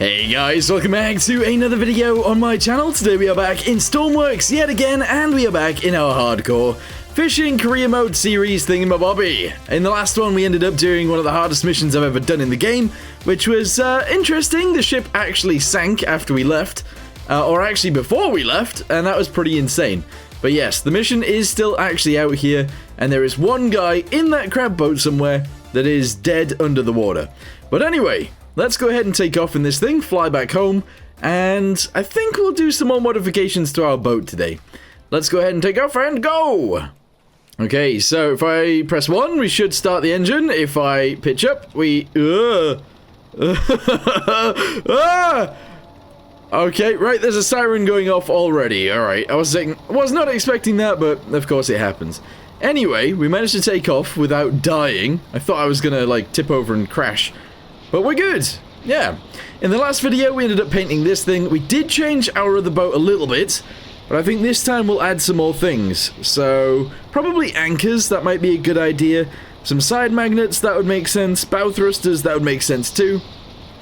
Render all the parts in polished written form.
Hey guys, welcome back to another video on my channel. Today we are back in Stormworks yet again, and we are back in our hardcore fishing career mode series thingamabobby. In the last one, we ended up doing one of the hardest missions I've ever done in the game, which was interesting. The ship actually sank after we left, or actually before we left, and that was pretty insane. But yes, the mission is still actually out here, and there is one guy in that crab boat somewhere that is dead under the water. But anyway, let's go ahead and take off in this thing, fly back home, and I think we'll do some more modifications to our boat today. Let's go ahead and take off and go! Okay, so if I press 1, we should start the engine. If I pitch up, we... Okay, right, there's a siren going off already. Alright, I was not expecting that, but of course it happens. Anyway, we managed to take off without dying. I thought I was gonna, like, tip over and crash. But we're good, yeah. In the last video, we ended up painting this thing. We did change our other boat a little bit, but I think this time we'll add some more things. So, probably anchors, that might be a good idea. Some side magnets, that would make sense. Bow thrusters, that would make sense too.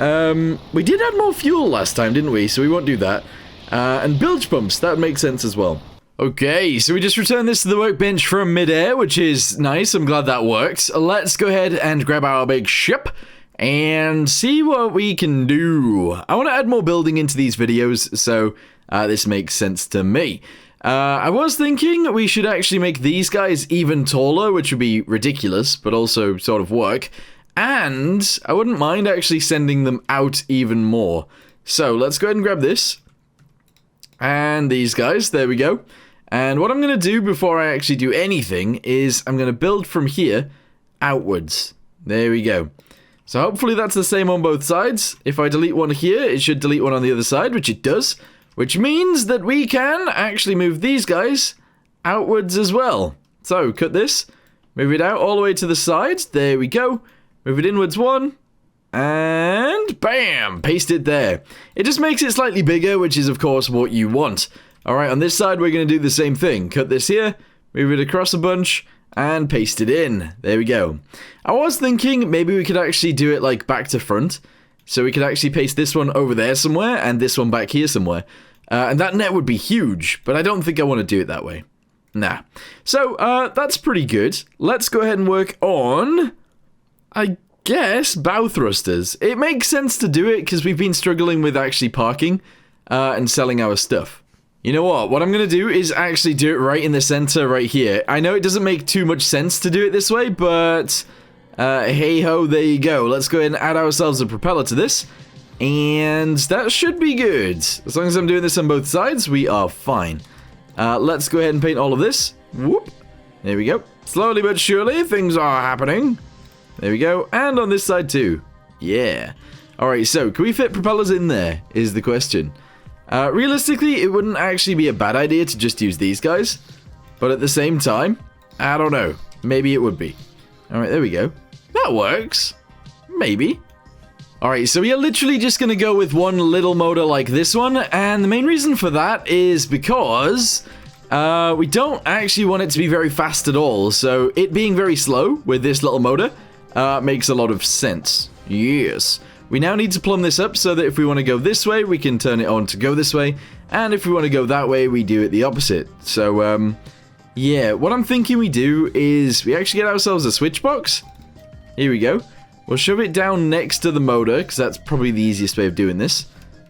We did add more fuel last time, didn't we? So we won't do that. And bilge pumps, that would make sense as well. Okay, so we just returned this to the workbench from midair, which is nice. I'm glad that worked. Let's go ahead and grab our big ship and see what we can do. I want to add more building into these videos, so this makes sense to me. I was thinking we should actually make these guys even taller, which would be ridiculous, but also sort of work. And I wouldn't mind actually sending them out even more. So let's go ahead and grab this. And these guys, there we go. And what I'm going to do before I actually do anything is I'm going to build from here outwards. There we go. So hopefully that's the same on both sides. If I delete one here, it should delete one on the other side, which it does. Which means that we can actually move these guys outwards as well. So cut this, move it out all the way to the sides. There we go. Move it inwards one, and bam, paste it there. It just makes it slightly bigger, which is of course what you want. Alright, on this side we're going to do the same thing. Cut this here, move it across a bunch, and paste it in. There we go. I was thinking maybe we could actually do it like back to front. So we could actually paste this one over there somewhere, and this one back here somewhere. And that net would be huge, but I don't think I want to do it that way. Nah. So, that's pretty good. Let's go ahead and work on... I guess bow thrusters. It makes sense to do it because we've been struggling with actually parking and selling our stuff. You know what I'm going to do is actually do it right in the center right here. I know it doesn't make too much sense to do it this way, but hey ho, there you go. Let's go ahead and add ourselves a propeller to this. And that should be good. As long as I'm doing this on both sides, we are fine. Let's go ahead and paint all of this. Whoop. There we go. Slowly but surely, things are happening. There we go, and on this side too. Yeah. Alright, so, can we fit propellers in there, is the question. Realistically, it wouldn't actually be a bad idea to just use these guys. But at the same time, I don't know. Maybe it would be. Alright, there we go. That works. Maybe. Alright, so we are literally just going to go with one little motor like this one. And the main reason for that is because... we don't actually want it to be very fast at all. So, it being very slow with this little motor... makes a lot of sense. Yes. We now need to plumb this up so that if we want to go this way, we can turn it on to go this way. And if we want to go that way, we do it the opposite. So, yeah. What I'm thinking we do is we actually get ourselves a switch box. Here we go. We'll shove it down next to the motor, because that's probably the easiest way of doing this.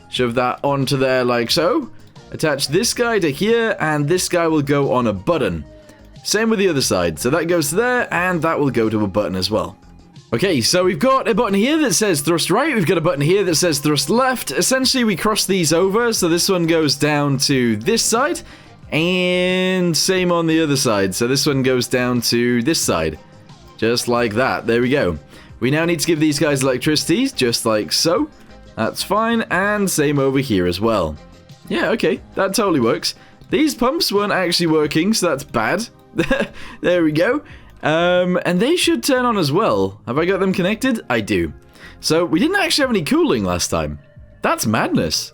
Shove that onto there like so. Attach this guy to here, and this guy will go on a button. Same with the other side. So that goes to there, and that will go to a button as well. Okay, so we've got a button here that says thrust right, we've got a button here that says thrust left. Essentially, we cross these over, so this one goes down to this side, and same on the other side. So this one goes down to this side, just like that. There we go. We now need to give these guys electricity, just like so. That's fine, and same over here as well. Yeah, okay, that totally works. These pumps weren't actually working, so that's bad. There we go. And they should turn on as well. Have I got them connected? I do. So we didn't actually have any cooling last time. That's madness.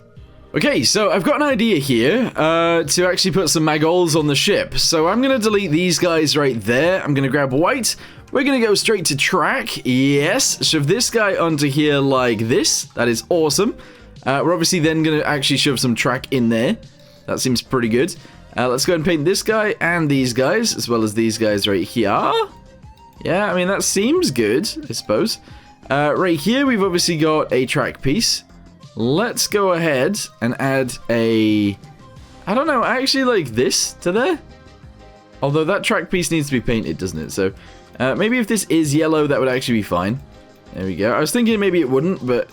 Okay, so I've got an idea here to actually put some mag holes on the ship. So I'm going to delete these guys right there. I'm going to grab white. we're going to go straight to track. Yes, shove this guy onto here like this. That is awesome. We're obviously then going to actually shove some track in there. That seems pretty good. Let's go ahead and paint this guy and these guys, as well as these guys right here. Yeah, I mean, that seems good, I suppose. Right here, we've obviously got a track piece. Let's go ahead and add a... I don't know, actually like this to there. Although that track piece needs to be painted, doesn't it? So maybe if this is yellow, that would actually be fine. There we go. I was thinking maybe it wouldn't, but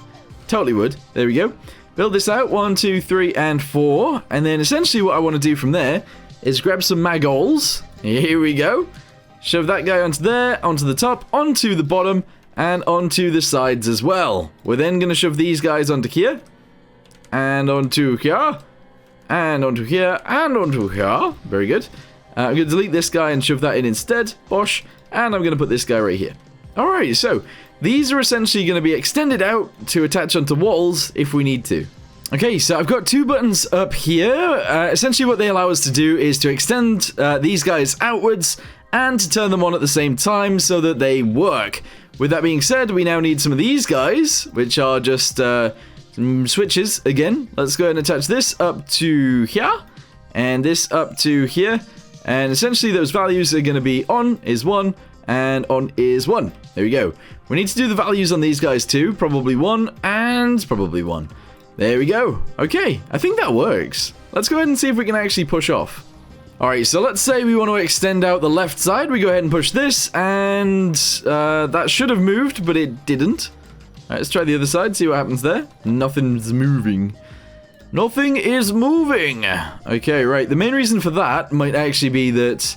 totally would. There we go. Build this out. 1, 2, 3, and 4. And then essentially what I want to do from there is grab some magols. Here we go. Shove that guy onto there, onto the top, onto the bottom, and onto the sides as well. We're then going to shove these guys onto here, and onto here, and onto here, and onto here. Very good. I'm going to delete this guy and shove that in instead. Bosh. And I'm going to put this guy right here. Alright, so these are essentially going to be extended out to attach onto walls if we need to. Okay, so I've got 2 buttons up here. Essentially what they allow us to do is to extend these guys outwards and to turn them on at the same time so that they work. With that being said, we now need some of these guys, which are just some switches again. Let's go ahead and attach this up to here, and this up to here. And essentially those values are going to be on is 1, and on is 1. There we go. We need to do the values on these guys too. Probably 1, and probably 1. There we go. Okay, I think that works. Let's go ahead and see if we can actually push off. Alright, so let's say we want to extend out the left side. We go ahead and push this, and that should have moved, but it didn't. Alright, let's try the other side, see what happens there. Nothing's moving. Nothing is moving! Okay, right, the main reason for that might actually be that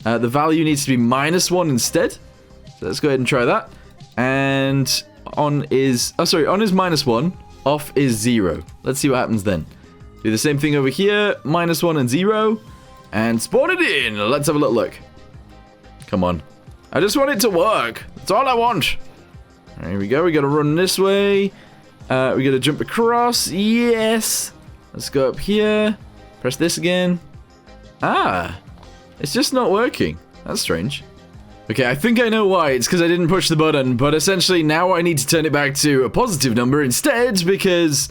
the value needs to be -1 instead. So let's go ahead and try that. And on is... Oh, sorry, on is -1, off is 0. Let's see what happens then. Do the same thing over here, -1 and 0. And spawn it in. Let's have a little look. Come on. I just want it to work. That's all I want. Here we go. We got to run this way. We got to jump across. Yes. Let's go up here. Press this again. Ah. It's just not working. That's strange. Okay, I think I know why. It's because I didn't push the button. But essentially, now I need to turn it back to a positive number instead because...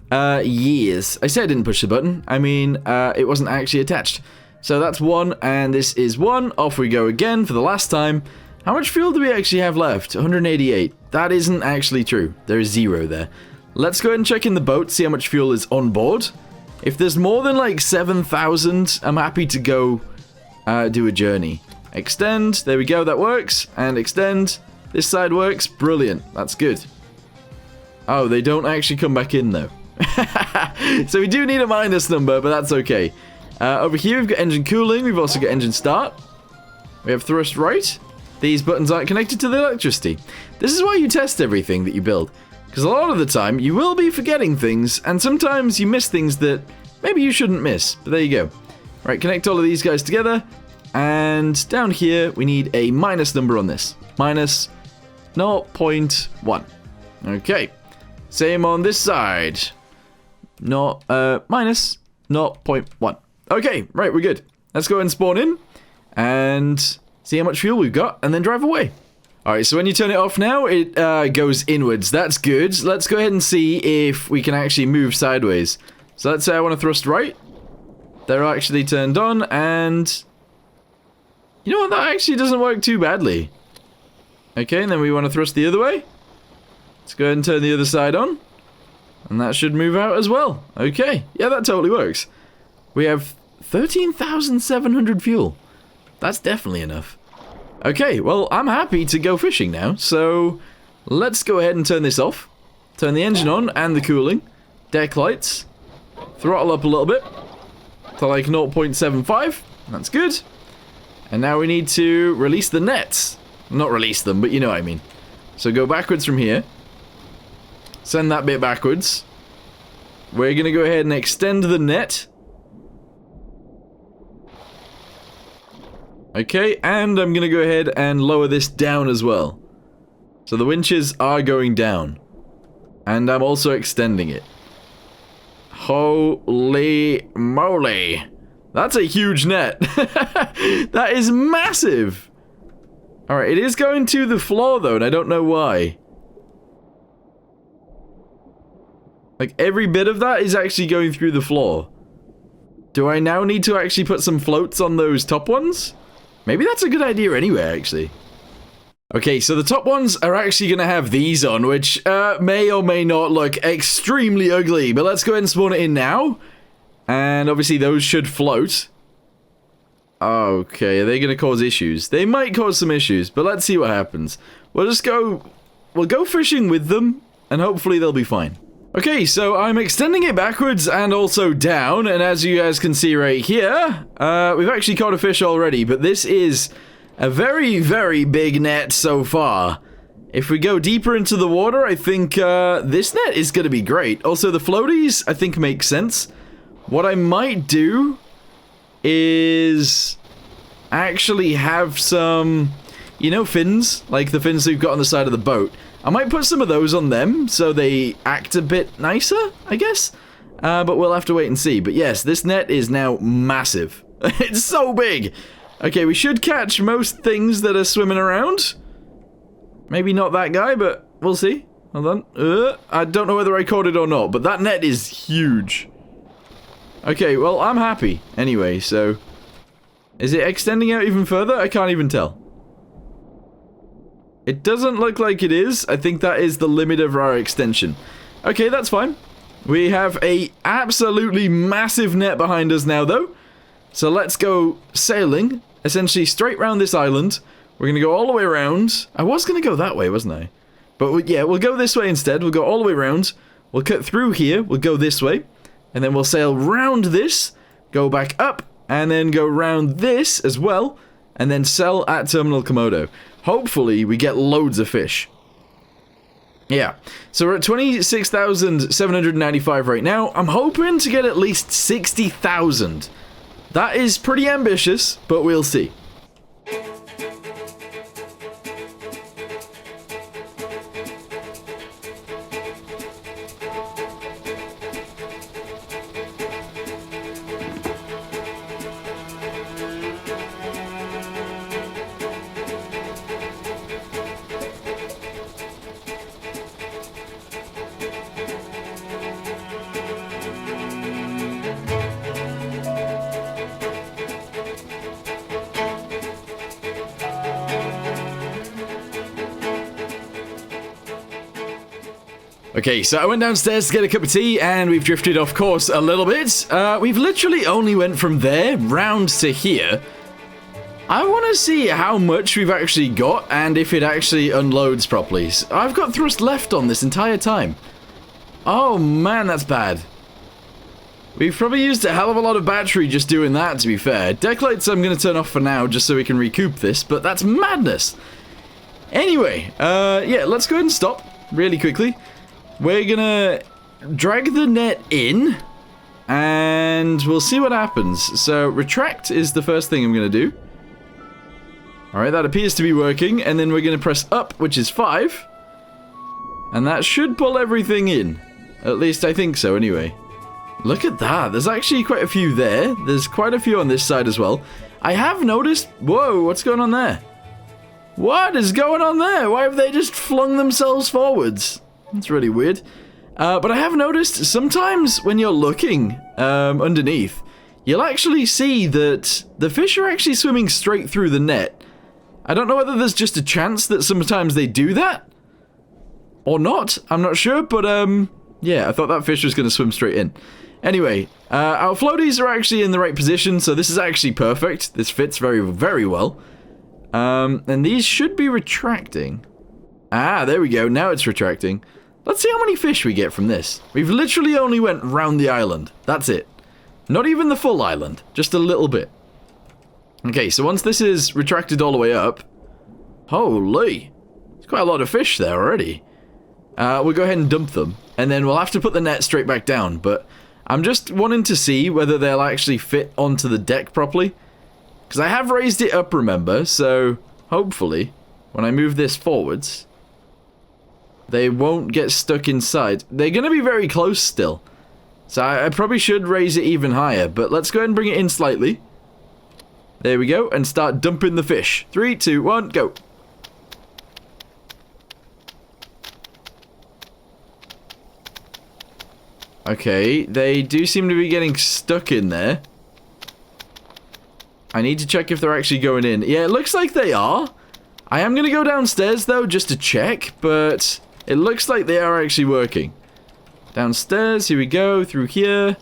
yes. I said I didn't push the button. I mean, it wasn't actually attached. So that's 1, and this is 1. Off we go again for the last time. How much fuel do we actually have left? 188. That isn't actually true. There is 0 there. Let's go ahead and check in the boat, see how much fuel is on board. If there's more than like 7,000, I'm happy to go do a journey. Extend. There we go. That works. And extend. This side works. Brilliant. That's good. Oh, they don't actually come back in though. So we do need a minus number, but that's okay. Over here we've got engine cooling, we've also got engine start. We have thrust right. These buttons aren't connected to the electricity. This is why you test everything that you build. Because a lot of the time you will be forgetting things, and sometimes you miss things that maybe you shouldn't miss. But there you go. Right, connect all of these guys together. And down here we need a minus number on this. Minus 0.1. Okay. Same on this side. Minus 0.1. Okay, right, we're good. Let's go ahead and spawn in and see how much fuel we've got and then drive away. Alright, so when you turn it off now, it goes inwards. That's good. Let's go ahead and see if we can actually move sideways. So let's say I want to thrust right. They're actually turned on, and... You know what? That actually doesn't work too badly. Okay, and then we want to thrust the other way. Let's go ahead and turn the other side on. And that should move out as well. Okay, yeah, that totally works. We have 13,700 fuel. That's definitely enough. Okay, well, I'm happy to go fishing now, so let's go ahead and turn this off. Turn the engine on and the cooling. Deck lights. Throttle up a little bit to like 0.75. That's good. And now we need to release the nets. Not release them, but you know what I mean. So go backwards from here. Send that bit backwards. We're going to go ahead and extend the net. Okay, and I'm going to go ahead and lower this down as well. So the winches are going down. And I'm also extending it. Holy moly. That's a huge net. That is massive. Alright, it is going to the floor, though, and I don't know why. Like, every bit of that is actually going through the floor. Do I now need to actually put some floats on those top ones? Maybe that's a good idea anyway, actually. Okay, so the top ones are actually going to have these on, which may or may not look extremely ugly. But let's go ahead and spawn it in now. And obviously those should float. Okay, are they going to cause issues? They might cause some issues, but let's see what happens. We'll go fishing with them, and hopefully they'll be fine. Okay, so I'm extending it backwards and also down, and as you guys can see right here, we've actually caught a fish already, but this is a very, very big net so far. If we go deeper into the water, I think this net is going to be great. Also, the floaties, I think, make sense. What I might do is actually have some, you know, fins, like the fins we've got on the side of the boat. I might put some of those on them so they act a bit nicer, I guess. But we'll have to wait and see. But yes, this net is now massive. It's so big. Okay, we should catch most things that are swimming around. Maybe not that guy, but we'll see. Hold on. I don't know whether I caught it or not, but that net is huge. Okay, well, I'm happy. Anyway, so... Is it extending out even further? I can't even tell. It doesn't look like it is. I think that is the limit of our extension. Okay, that's fine. We have a absolutely massive net behind us now, though. So let's go sailing, essentially straight round this island. We're going to go all the way around. I was going to go that way, wasn't I? But yeah, we'll go this way instead. We'll go all the way around. We'll cut through here. We'll go this way. And then we'll sail round this, go back up, and then go round this as well, and then sell at Terminal Komodo. Hopefully, we get loads of fish. Yeah, so we're at 26,795 right now. I'm hoping to get at least 60,000. That is pretty ambitious, but we'll see. Okay, so I went downstairs to get a cup of tea, and we've drifted off course a little bit. We've literally only went from there round to here. I want to see how much we've actually got, and if it actually unloads properly. I've got thrust left on this entire time. Oh man, that's bad. We've probably used a hell of a lot of battery just doing that, to be fair. Deck lights I'm going to turn off for now, just so we can recoup this, but that's madness. Anyway, yeah, let's go ahead and stop really quickly. We're gonna drag the net in, and we'll see what happens. So, retract is the first thing I'm gonna do. Alright, that appears to be working, and then we're gonna press up, which is 5. And that should pull everything in. At least I think so, anyway. Look at that, there's actually quite a few there. There's quite a few on this side as well. I have noticed... Whoa, what's going on there? What is going on there? Why have they just flung themselves forwards? That's really weird. But I have noticed sometimes when you're looking underneath, you'll actually see that the fish are actually swimming straight through the net. I don't know whether there's just a chance that sometimes they do that or not. I'm not sure, but yeah, I thought that fish was going to swim straight in. Anyway, our floaties are actually in the right position, so this is actually perfect. This fits very, very well. And these should be retracting. Ah, there we go. Now it's retracting. Let's see how many fish we get from this. We've literally only went round the island. That's it. Not even the full island. Just a little bit. Okay, so once this is retracted all the way up... Holy! There's quite a lot of fish there already. We'll go ahead and dump them. And then we'll have to put the net straight back down. But I'm just wanting to see whether they'll actually fit onto the deck properly. Because I have raised it up, remember? So, hopefully, when I move this forwards... they won't get stuck inside. They're going to be very close still. So I probably should raise it even higher. But let's go ahead and bring it in slightly. There we go. And start dumping the fish. 3, 2, 1, go. Okay, they do seem to be getting stuck in there. I need to check if they're actually going in. Yeah, it looks like they are. I am going to go downstairs, though, just to check, but it looks like they are actually working. Downstairs, here we go, through here.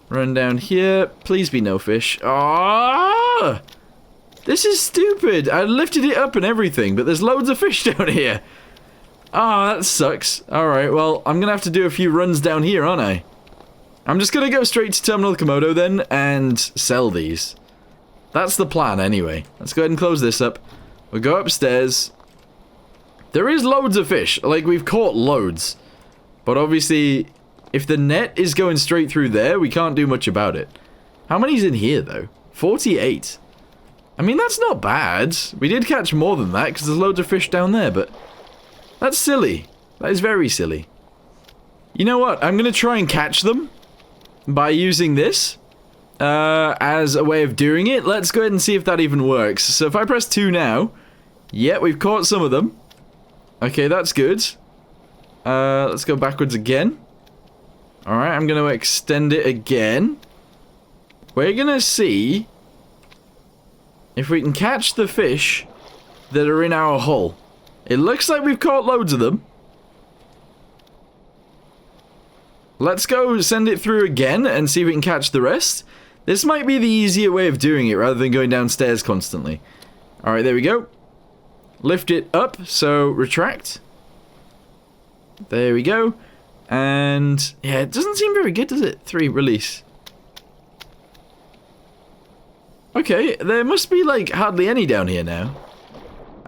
Run down here. Please be no fish. Ah! This is stupid. I lifted it up and everything, but there's loads of fish down here. Ah, that sucks. Alright, well, I'm going to have to do a few runs down here, aren't I? I'm just going to go straight to Terminal Komodo then and sell these. That's the plan anyway. Let's go ahead and close this up. We'll go upstairs. There is loads of fish. Like, we've caught loads. But obviously, if the net is going straight through there, we can't do much about it. How many's in here, though? 48. I mean, that's not bad. We did catch more than that, because there's loads of fish down there, but... that's silly. That is very silly. You know what? I'm going to try and catch them by using this as a way of doing it. Let's go ahead and see if that even works. So if I press 2 now... yeah, we've caught some of them. Okay, that's good. Let's go backwards again. Alright, I'm going to extend it again. We're going to see if we can catch the fish that are in our hull. It looks like we've caught loads of them. Let's go send it through again and see if we can catch the rest. This might be the easier way of doing it rather than going downstairs constantly. Alright, there we go. Lift it up, so retract. There we go. And yeah, it doesn't seem very good, does it? 3, release. Okay, there must be like hardly any down here now.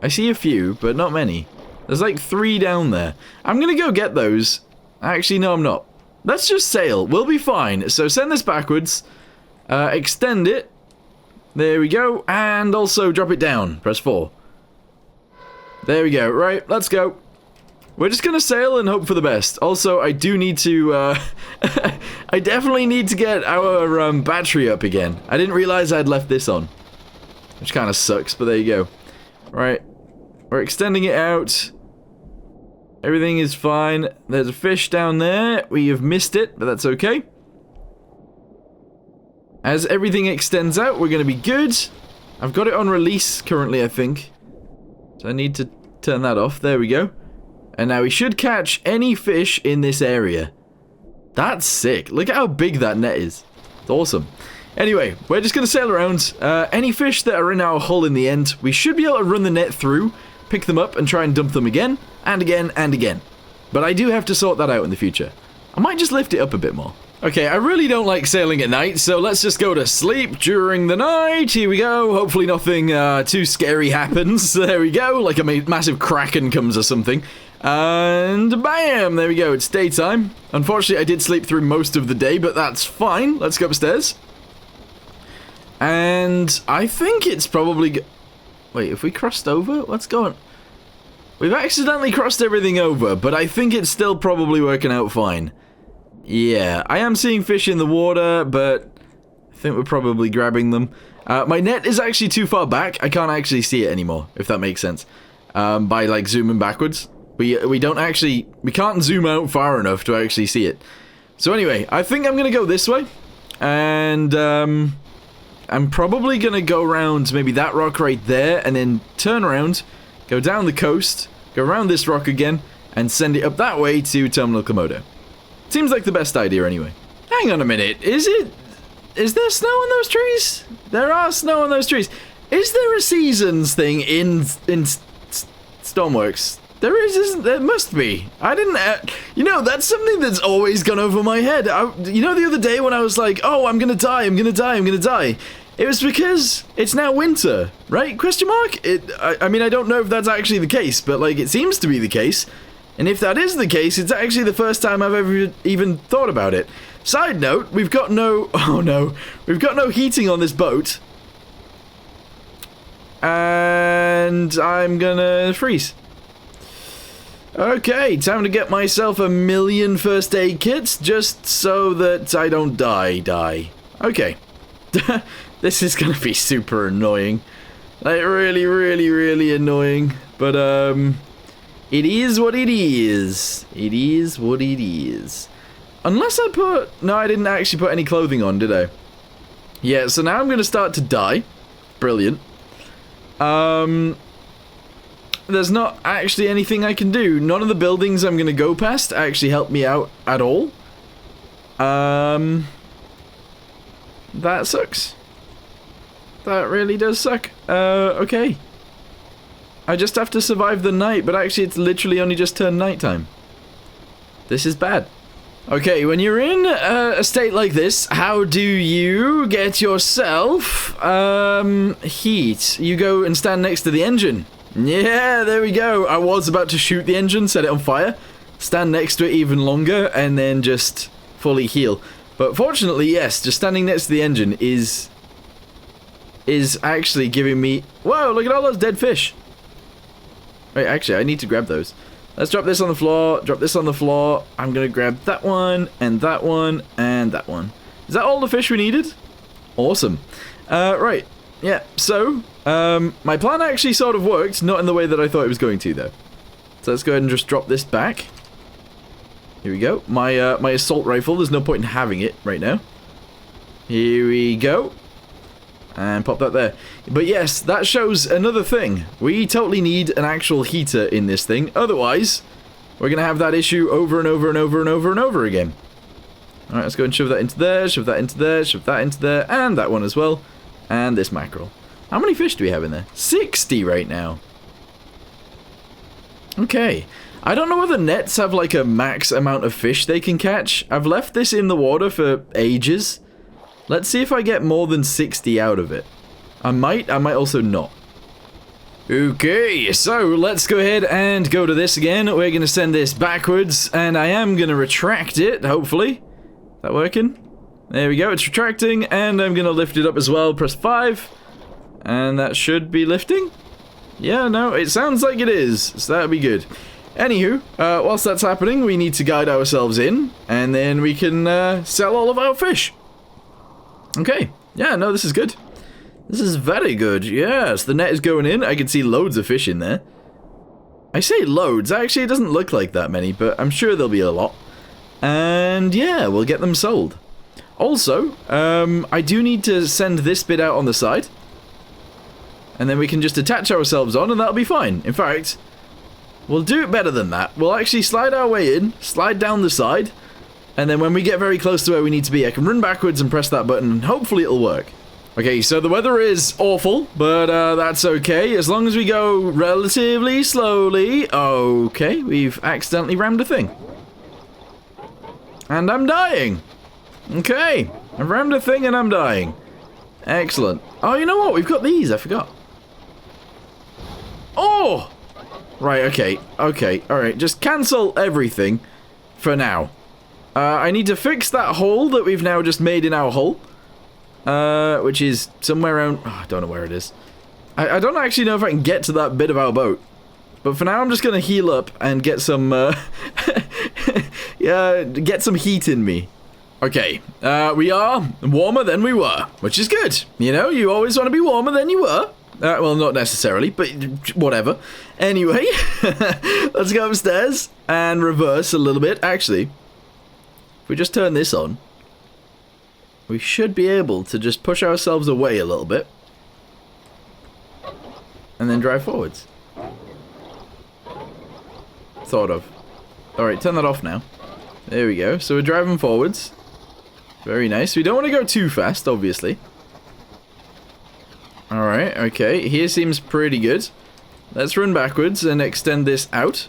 I see a few, but not many. There's like 3 down there. I'm gonna go get those. Actually, no, I'm not. Let's just sail. We'll be fine. So send this backwards. Extend it. There we go. And also drop it down. Press 4. There we go. Right, let's go. We're just gonna sail and hope for the best. Also, I do need to, I definitely need to get our battery up again. I didn't realize I'd left this on. Which kind of sucks, but there you go. Right. We're extending it out. Everything is fine. There's a fish down there. We have missed it, but that's okay. As everything extends out, we're going to be good. I've got it on release currently, I think. So I need to turn that off. There we go. And now we should catch any fish in this area. That's sick. Look at how big that net is. It's awesome. Anyway, we're just going to sail around. Any fish that are in our hull in the end, we should be able to run the net through, pick them up, and try and dump them again, and again, and again. But I do have to sort that out in the future. I might just lift it up a bit more. Okay, I really don't like sailing at night, so let's just go to sleep during the night. Here we go. Hopefully nothing too scary happens. There we go, like a massive kraken comes or something. And bam! There we go, it's daytime. Unfortunately, I did sleep through most of the day, but that's fine. Let's go upstairs. And I think it's probably... wait, if we crossed over? What's going on? We've accidentally crossed everything over, but I think it's still probably working out fine. Yeah, I am seeing fish in the water, but I think we're probably grabbing them. My net is actually too far back. I can't actually see it anymore, if that makes sense. By, like, zooming backwards. We don't actually... we can't zoom out far enough to actually see it. So anyway, I think I'm going to go this way. And, I'm probably going to go around maybe that rock right there, and then turn around, go down the coast, go around this rock again, and send it up that way to Terminal Komodo. Seems like the best idea anyway. Hang on a minute, is there snow on those trees? There are snow on those trees. Is there a seasons thing in Stormworks? There is, isn't there? Must be. I didn't... you know, that's something that's always gone over my head. You know the other day when I was like, oh, I'm gonna die, I'm gonna die, I'm gonna die. It was because it's now winter, right? Question mark? I mean, I don't know if that's actually the case, but, like, it seems to be the case. And if that is the case, it's actually the first time I've ever even thought about it. Side note, we've got no... oh, no. We've got no heating on this boat. And I'm gonna freeze. Okay, time to get myself 1,000,000 first aid kits, just so that I don't die. Okay. This is gonna be super annoying. Like, really annoying. But, it is what it is. It is what it is. Unless I put... No, I didn't actually put any clothing on, did I? Yeah, so now I'm going to start to die. Brilliant. There's not actually anything I can do. None of the buildings I'm going to go past actually help me out at all. That sucks. That really does suck. Okay. I just have to survive the night, but actually it's literally only just turned nighttime. This is bad. Okay, when you're in a state like this, how do you get yourself, heat? You go and stand next to the engine. Yeah, there we go. I was about to shoot the engine, set it on fire, stand next to it even longer, and then just fully heal. But fortunately, yes, just standing next to the engine is actually giving me... Whoa, look at all those dead fish. Wait, actually, I need to grab those. Let's drop this on the floor, drop this on the floor. I'm gonna grab that one, and that one, and that one. Is that all the fish we needed? Awesome. Right. Yeah, so, my plan actually sort of worked, not in the way that I thought it was going to, though. So let's go ahead and just drop this back. Here we go. My, my assault rifle, there's no point in having it right now. Here we go. And pop that there. But yes, that shows another thing. We totally need an actual heater in this thing. Otherwise, we're going to have that issue over and over and over and over and over again. Alright, let's go and shove that into there, shove that into there, shove that into there, and that one as well. And this mackerel. How many fish do we have in there? 60 right now. Okay. I don't know whether nets have like a max amount of fish they can catch. I've left this in the water for ages. Let's see if I get more than 60 out of it. I might also not. Okay, so let's go ahead and go to this again. We're going to send this backwards, and I am going to retract it, hopefully. Is that working? There we go, it's retracting, and I'm going to lift it up as well. Press 5, and that should be lifting. Yeah, no, it sounds like it is, so that'll be good. Anywho, whilst that's happening, we need to guide ourselves in, and then we can sell all of our fish. Okay, yeah, no, this is good. This is very good, yes. The net is going in. I can see loads of fish in there. I say loads. Actually, it doesn't look like that many, but I'm sure there'll be a lot. And yeah, we'll get them sold. Also, I do need to send this bit out on the side. And then we can just attach ourselves on, and that'll be fine. In fact, we'll do it better than that. We'll actually slide our way in, slide down the side, and then when we get very close to where we need to be, I can run backwards and press that button, and hopefully it'll work. Okay, so the weather is awful, but that's okay, as long as we go relatively slowly. Okay, we've accidentally rammed a thing. And I'm dying. Okay, I've rammed a thing and I'm dying. Excellent. Oh, you know what? We've got these, I forgot. Oh! Right, okay, alright, just cancel everything for now. I need to fix that hole that we've now just made in our hull. Which is somewhere around... Oh, I don't know where it is. I don't actually know if I can get to that bit of our boat. But for now, I'm just going to heal up and get some... yeah, get some heat in me. Okay, we are warmer than we were, which is good. You know, you always want to be warmer than you were. Well, not necessarily, but whatever. Anyway, let's go upstairs and reverse a little bit. Actually, if we just turn this on, we should be able to just push ourselves away a little bit. And then drive forwards. Sort of. Alright, turn that off now. There we go. So we're driving forwards. Very nice. We don't want to go too fast, obviously. Alright, okay. Here seems pretty good. Let's run backwards and extend this out.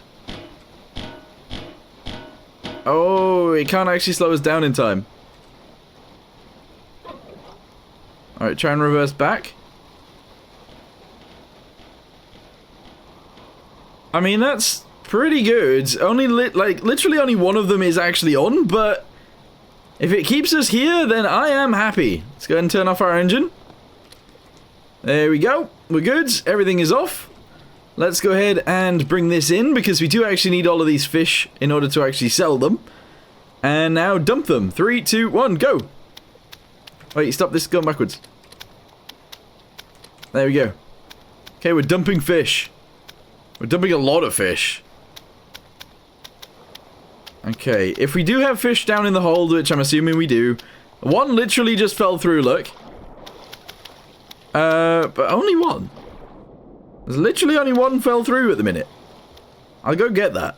Oh, it can't actually slow us down in time. Alright, try and reverse back. I mean, that's pretty good. Only, literally only one of them is actually on, but if it keeps us here, then I am happy. Let's go ahead and turn off our engine. There we go. We're good. Everything is off. Let's go ahead and bring this in, because we do actually need all of these fish in order to actually sell them. And now dump them. 3, 2, 1, go! Wait, stop this, going backwards. There we go. Okay, we're dumping fish. We're dumping a lot of fish. Okay, if we do have fish down in the hold, which I'm assuming we do, one literally just fell through, look. But only one. There's literally only one fell through at the minute. I'll go get that.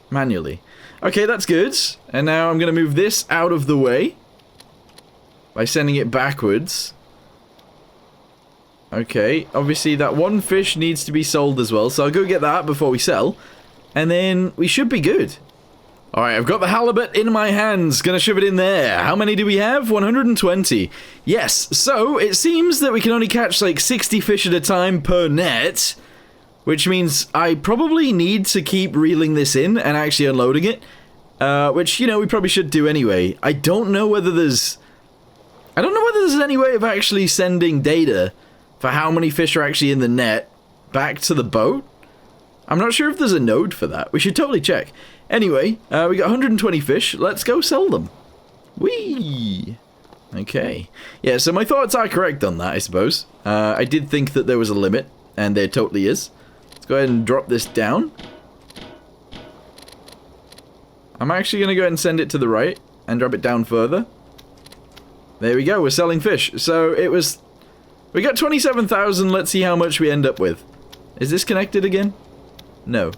Manually. Okay, that's good. And now I'm going to move this out of the way. By sending it backwards. Okay, obviously that one fish needs to be sold as well, so I'll go get that before we sell. And then we should be good. Alright, I've got the halibut in my hands, gonna shove it in there. How many do we have? 120. Yes, so it seems that we can only catch like 60 fish at a time per net, which means I probably need to keep reeling this in and actually unloading it, which, you know, we probably should do anyway. I don't know whether there's any way of actually sending data for how many fish are actually in the net back to the boat. I'm not sure if there's a node for that. We should totally check. Anyway, we got 120 fish. Let's go sell them. Whee! Okay. Yeah, so my thoughts are correct on that, I suppose. I did think that there was a limit, and there totally is. Let's go ahead and drop this down. I'm actually going to go ahead and send it to the right, and drop it down further. There we go, we're selling fish. So it was... We got 27,000, let's see how much we end up with. Is this connected again? No.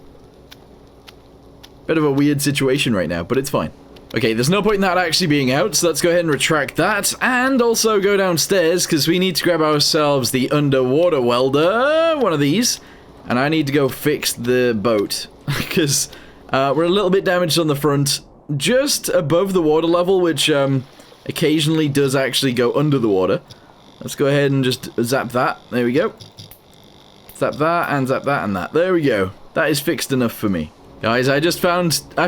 Bit of a weird situation right now, but it's fine. Okay, there's no point in that actually being out, so let's go ahead and retract that, and also go downstairs, because we need to grab ourselves the underwater welder, one of these, and I need to go fix the boat, because we're a little bit damaged on the front, just above the water level, which occasionally does actually go under the water. Let's go ahead and just zap that. There we go. Zap that and zap that and that. There we go. That is fixed enough for me. Guys, I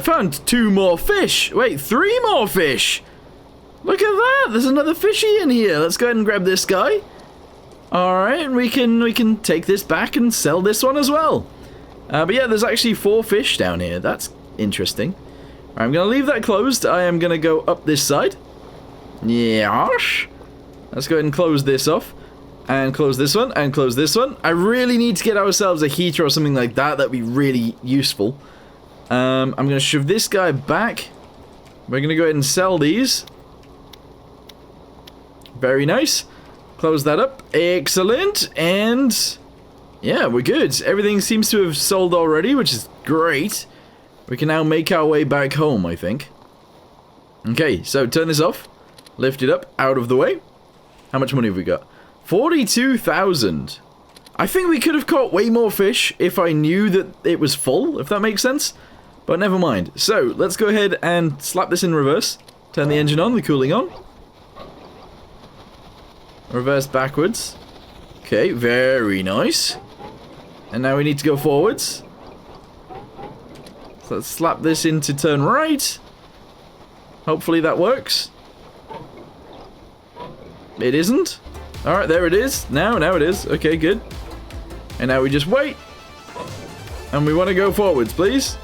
found 2 more fish. Wait, 3 more fish. Look at that. There's another fishy in here. Let's go ahead and grab this guy. Alright, we can take this back and sell this one as well. But yeah, there's actually 4 fish down here. That's interesting. Right, I'm going to leave that closed. I am going to go up this side. Yash. Let's go ahead and close this off. And close this one, and close this one. I really need to get ourselves a heater or something like that. That'd be really useful. I'm going to shove this guy back. We're going to go ahead and sell these. Very nice. Close that up. Excellent. And yeah, we're good. Everything seems to have sold already, which is great. We can now make our way back home, I think. Okay, so turn this off. Lift it up out of the way. How much money have we got? 42,000. I think we could have caught way more fish if I knew that it was full, if that makes sense. But never mind. So, let's go ahead and slap this in reverse. Turn the engine on, the cooling on. Reverse backwards. Okay, very nice. And now we need to go forwards. So let's slap this in to turn right. Hopefully that works. It isn't. Alright, there it is. Now it is. Okay, good. And now we just wait. And we want to go forwards, please.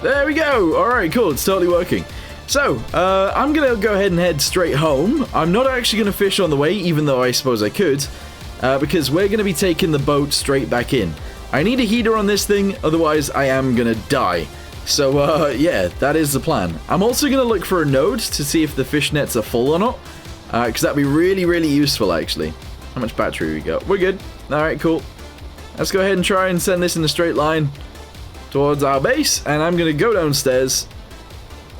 There we go. Alright, cool. It's totally working. So, I'm going to go ahead and head straight home. I'm not actually going to fish on the way, even though I suppose I could. Because we're going to be taking the boat straight back in. I need a heater on this thing, otherwise I am going to die. So, yeah, that is the plan. I'm also going to look for a node to see if the fish nets are full or not. Because that'd be really, really useful, actually. How much battery we got? We're good. Alright, cool. Let's go ahead and try and send this in a straight line towards our base. And I'm going to go downstairs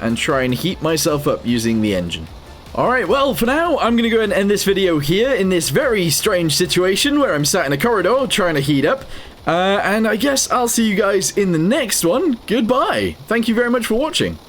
and try and heat myself up using the engine. Alright, well, for now, I'm going to go ahead and end this video here in this very strange situation where I'm sat in a corridor trying to heat up. And I guess I'll see you guys in the next one. Goodbye. Thank you very much for watching.